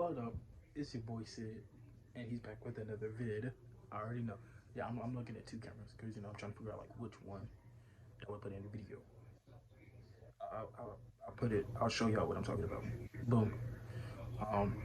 What up? It's your boy Sid, and he's back with another vid. I already know. Yeah, I'm looking at two cameras because I'm trying to figure out like which one that would put in the video. I'll put it. I'll show y'all what I'm talking about. Boom. Um,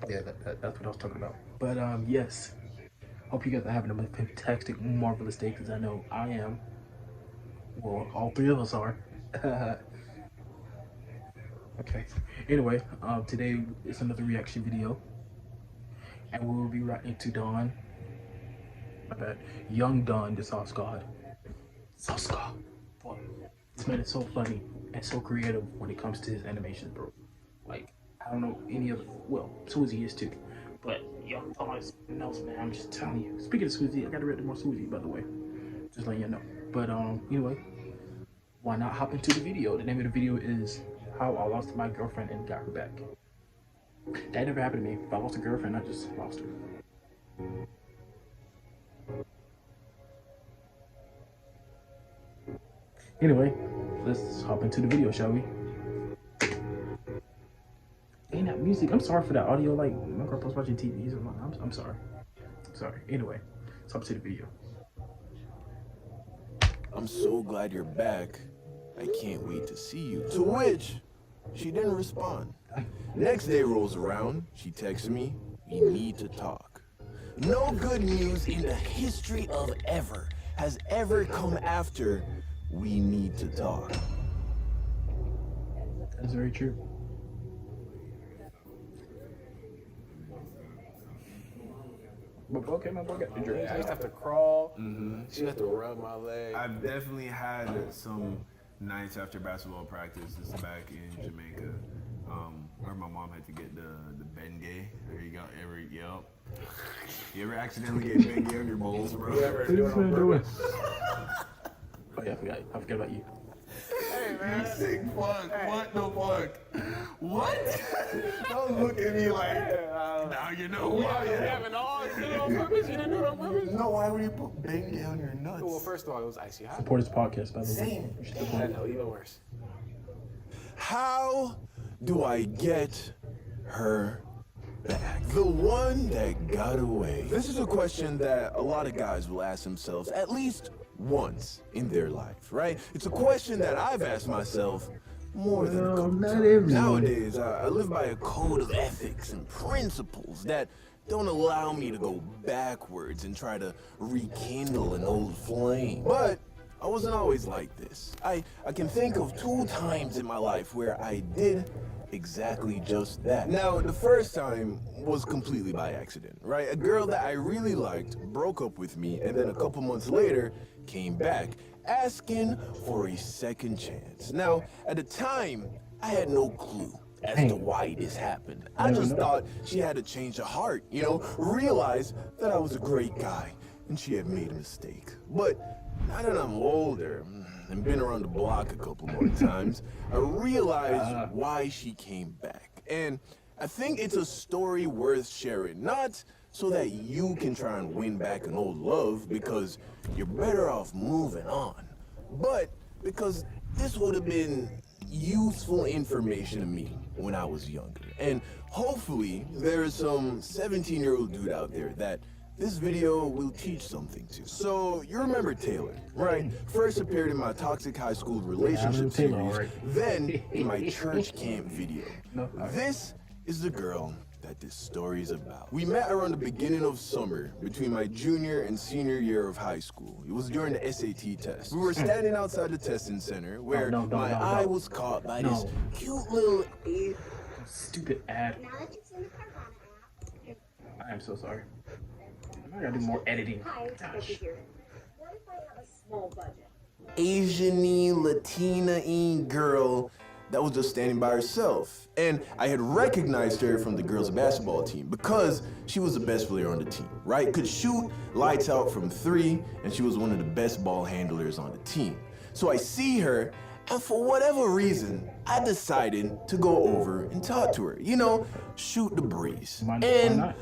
yeah, that's what I was talking about. But yes. Hope you guys are having a fantastic, marvelous day because I know I am. Well, all three of us are. Okay. Anyway, today is another reaction video, and we will be reacting to Dawn. My bad. Young Dawn, the Sauce God. Sauce God. Boy, this man is so funny and so creative when it comes to his animations, bro. Like, I don't know any other. Well, Swizzy is too, but Young Dawn is something else, man. I'm just telling you. Speaking of Swizzy, I gotta read more Swizzy, by the way. Just letting you know. But anyway, why not hop into the video? The name of the video is How I Lost My Girlfriend and Got Her Back. That never happened to me. If I lost a girlfriend, I just lost her. Anyway, let's hop into the video, shall we? Ain't that music? I'm sorry for that audio. Like, my grandpa's watching TV. So I'm sorry. Sorry. Anyway, let's hop to the video. I'm so glad you're back. I can't wait to see you. To which, she didn't respond. Next day rolls around, she texts me, we need to talk. No good news in the history of ever has ever come after we need to talk. That's very true. But okay, my boy got the dreams. I used to have to crawl. She used to rub my leg. I've definitely had some nights after basketball practice. This is back in Jamaica, where my mom had to get the Bengay. There you go. You ever accidentally get Bengay on your balls, bro? Whoever What doing is on man doing? purpose. Oh yeah, I forgot about you. Hey man. Sick fuck. What the fuck? What? Don't look at me like, now you know why. You having all you did it on purpose? You didn't do it on purpose? No, why would you put Bengay on your nuts? Well, first of all, it was icy hot. Support his podcast, by the way. Same. You should support I it. know, even worse. How do I get her back? The one that got away. This is a question that a lot of guys will ask themselves at least once in their life, right? It's a question that I've asked myself more than a Well, couple not times. everyone. Nowadays, I live by a code of ethics and principles that don't allow me to go backwards and try to rekindle an old flame. But I wasn't always like this. I can think of 2 times in my life where I did exactly just that. Now, the first time was completely by accident, right? A girl that I really liked broke up with me, and then a couple months later came back asking for a second chance. Now, at the time, I had no clue as to why this happened. I just thought she had a change of heart, realized that I was a great guy and she had made a mistake. But now that I'm older and been around the block a couple more times, I realized why she came back. And I think it's a story worth sharing, not so that you can try and win back an old love because you're better off moving on, but because this would have been useful information to me when I was younger. And hopefully there is some 17-year-old dude out there that this video will teach something to. So you remember Taylor, right? First appeared in my toxic high school relationship Taylor, series, alright. then in my church camp video. No, alright. This is the girl that this story is about. We met around the beginning of summer between my junior and senior year of high school. It was during the SAT test. We were standing outside the testing center where No, my eye was caught by this No. cute little Stupid ad. Now that it's in the Carvana app. I am so sorry. I gotta do more editing. Hi, it's Gosh. Becky here. What if I have a small budget? Asian-y, Latina-y girl that was just standing by herself. And I had recognized her from the girls' basketball team because she was the best player on the team, right? Could shoot lights out from 3, and she was one of the best ball handlers on the team. So I see her, and for whatever reason, I decided to go over and talk to her. Shoot the breeze. Why And not?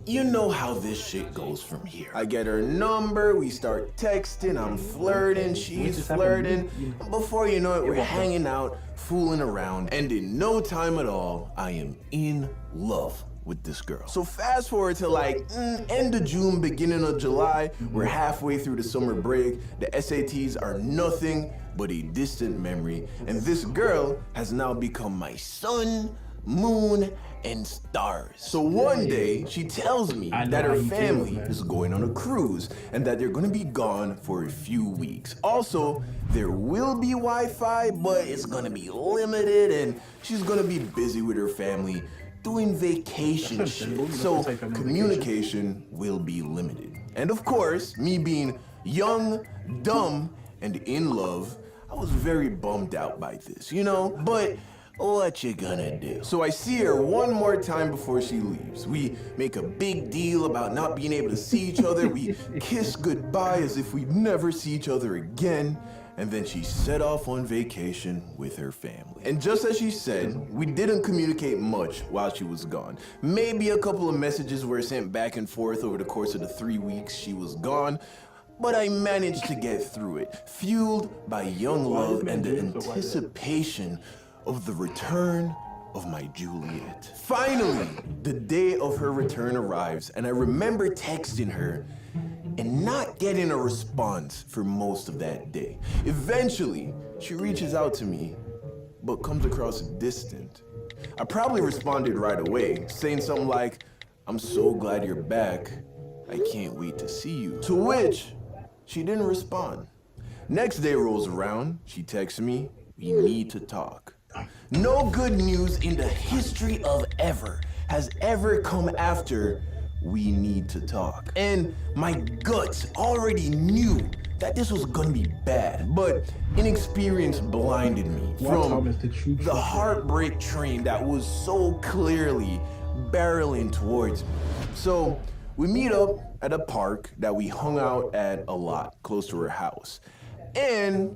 you know how this shit goes from here. I get her number, we start texting, I'm flirting, she's flirting. Before you know it, we're hanging out, fooling around, and in no time at all, I am in love with this girl. So fast forward to like end of June, beginning of July, we're halfway through the summer break, the SATs are nothing but a distant memory, and this girl has now become my sun, moon, and stars. So one day, she tells me that her family is going on a cruise and that they're gonna be gone for a few weeks. Also, there will be Wi-Fi, but it's gonna be limited and she's gonna be busy with her family doing vacation shit. So communication will be limited. And of course, me being young, dumb, and in love, I was very bummed out by this, you know? But what you gonna do? So I see her one more time before she leaves. We make a big deal about not being able to see each other. We kiss goodbye as if we'd never see each other again. And then she set off on vacation with her family. And just as she said, we didn't communicate much while she was gone. Maybe a couple of messages were sent back and forth over the course of the 3 weeks she was gone. But I managed to get through it, fueled by young love and the anticipation of the return of my Juliet. Finally, the day of her return arrives, and I remember texting her and not getting a response for most of that day. Eventually, she reaches out to me, but comes across distant. I probably responded right away, saying something like, "I'm so glad you're back. I can't wait to see you." To which, she didn't respond. Next day rolls around, she texts me, "We need to talk." No good news in the history of ever has ever come after "we need to talk." And my guts already knew that this was gonna be bad, but inexperience blinded me from the heartbreak train that was so clearly barreling towards me. So we meet up at a park that we hung out at a lot, close to her house. And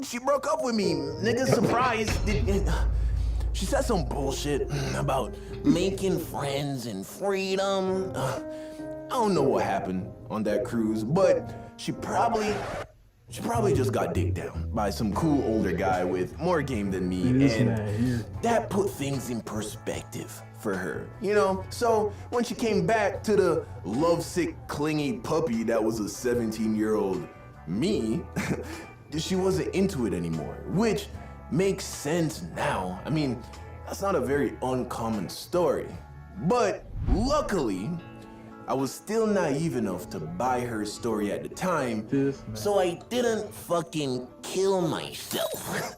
she broke up with me, nigga, surprise. She said some bullshit about making friends and freedom. I don't know what happened on that cruise, but she probably just got dicked down by some cool older guy with more game than me, and that put things in perspective for her, you know? So when she came back to the lovesick, clingy puppy that was a 17-year-old me, she wasn't into it anymore, which makes sense now. I mean, that's not a very uncommon story. But luckily, I was still naive enough to buy her story at the time, so I didn't fucking kill myself.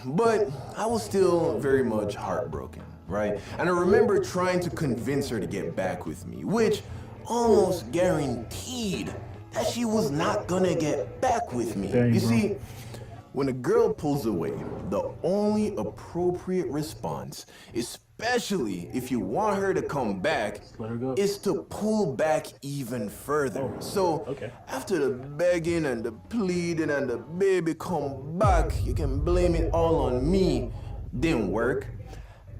But I was still very much heartbroken, right? And I remember trying to convince her to get back with me, which almost guaranteed that she was not gonna get back with me. You see, when a girl pulls away, the only appropriate response, especially if you want her to come back, is to pull back even further. So after the begging and the pleading and the baby come back, you can blame it all on me, didn't work.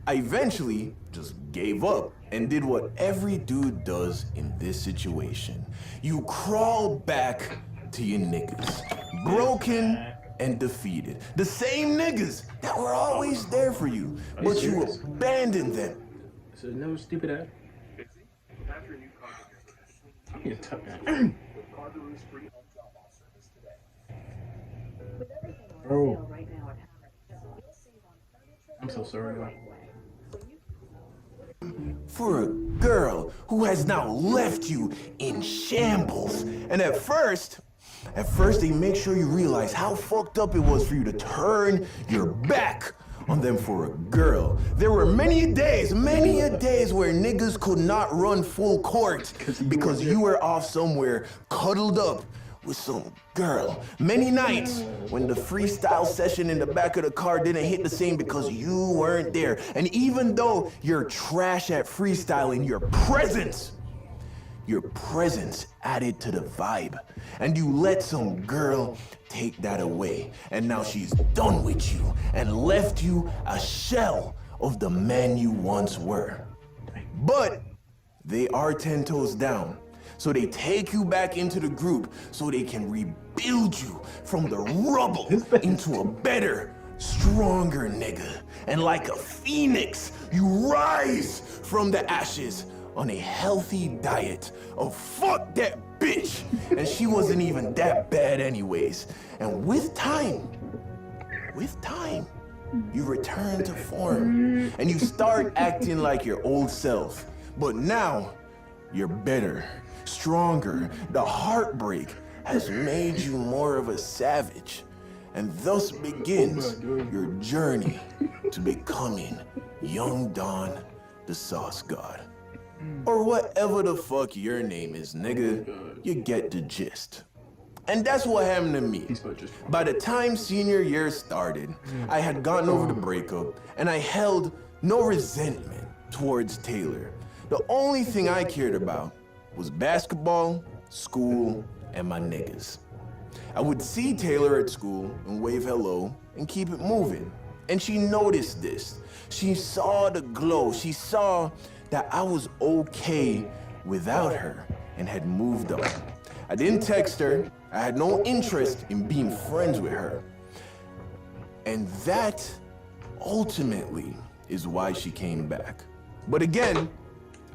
I eventually just gave up and did what every dude does in this situation. You crawl back to your niggas, broken and defeated. The same niggas that were always there for you, but you abandoned them. So no stupid ass. I'm getting tough, man. Bro. I'm so sorry, man. For a girl who has now left you in shambles. And at first they make sure you realize how fucked up it was for you to turn your back on them for a girl. There were many a days where niggas could not run full court because you were off somewhere cuddled up with some girl. Many nights when the freestyle session in the back of the car didn't hit the same because you weren't there. And even though you're trash at freestyling, your presence added to the vibe. And you let some girl take that away. And now she's done with you and left you a shell of the man you once were. But they are 10 toes down. So they take you back into the group so they can rebuild you from the rubble into a better, stronger nigga. And like a phoenix, you rise from the ashes on a healthy diet of fuck that bitch. And she wasn't even that bad anyways. And with time, you return to form and you start acting like your old self. But now, you're better, stronger. The heartbreak has made you more of a savage. And thus begins your journey to becoming Young Don, the Sauce God. Or whatever the fuck your name is, nigga. You get the gist. And that's what happened to me. By the time senior year started, I had gotten over the breakup and I held no resentment towards Taylor. The only thing I cared about was basketball, school, and my niggas. I would see Taylor at school and wave hello and keep it moving. And she noticed this. She saw the glow. She saw that I was okay without her and had moved on. I didn't text her. I had no interest in being friends with her. And that ultimately is why she came back. But again,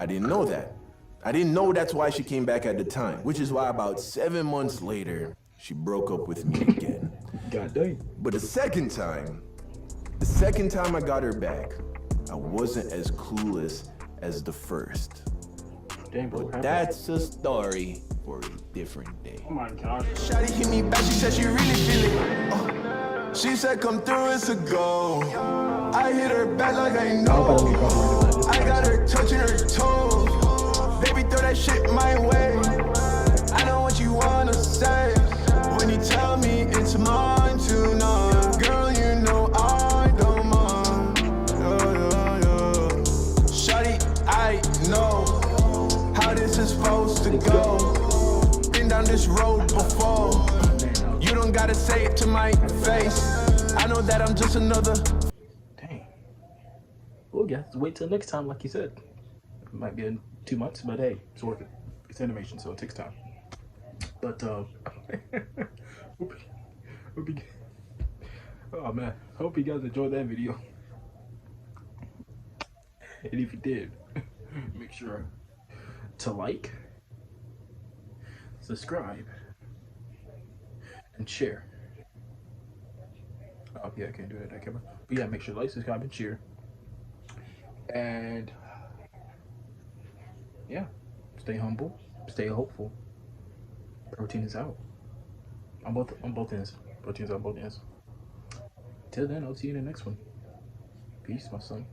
I didn't know that. I didn't know that's why she came back at the time, which is why about 7 months later, she broke up with me again. God dang. But the second time I got her back, I wasn't as clueless as the first. Dang, bro. But that's a story for a different day. Oh my gosh. Shawty hit me back, she said she really feel it. She said come through, it's a go. I hit her back like I know. I got her touching her toes. Baby, throw that shit my way. I know what you wanna say. When you tell me it's mine tonight. Girl, you know I don't mind. Yeah. Shawty, I know how this is supposed to go. Been down this road before. You don't gotta say it to my face. I know that I'm just another. Dang. Well, guys, wait till next time, like you said. It might be in 2 months, but hey, it's worth it. It's animation, so it takes time. But hope you, oh man, hope you guys enjoyed that video. And if you did, make sure to like, subscribe, and share. Oh yeah, I can't do it on camera. But yeah, make sure to like, subscribe, and share. And yeah, stay humble, stay hopeful. Protein is out. On both ends. Protein is on both ends. Till then, I'll see you in the next one. Peace, my son.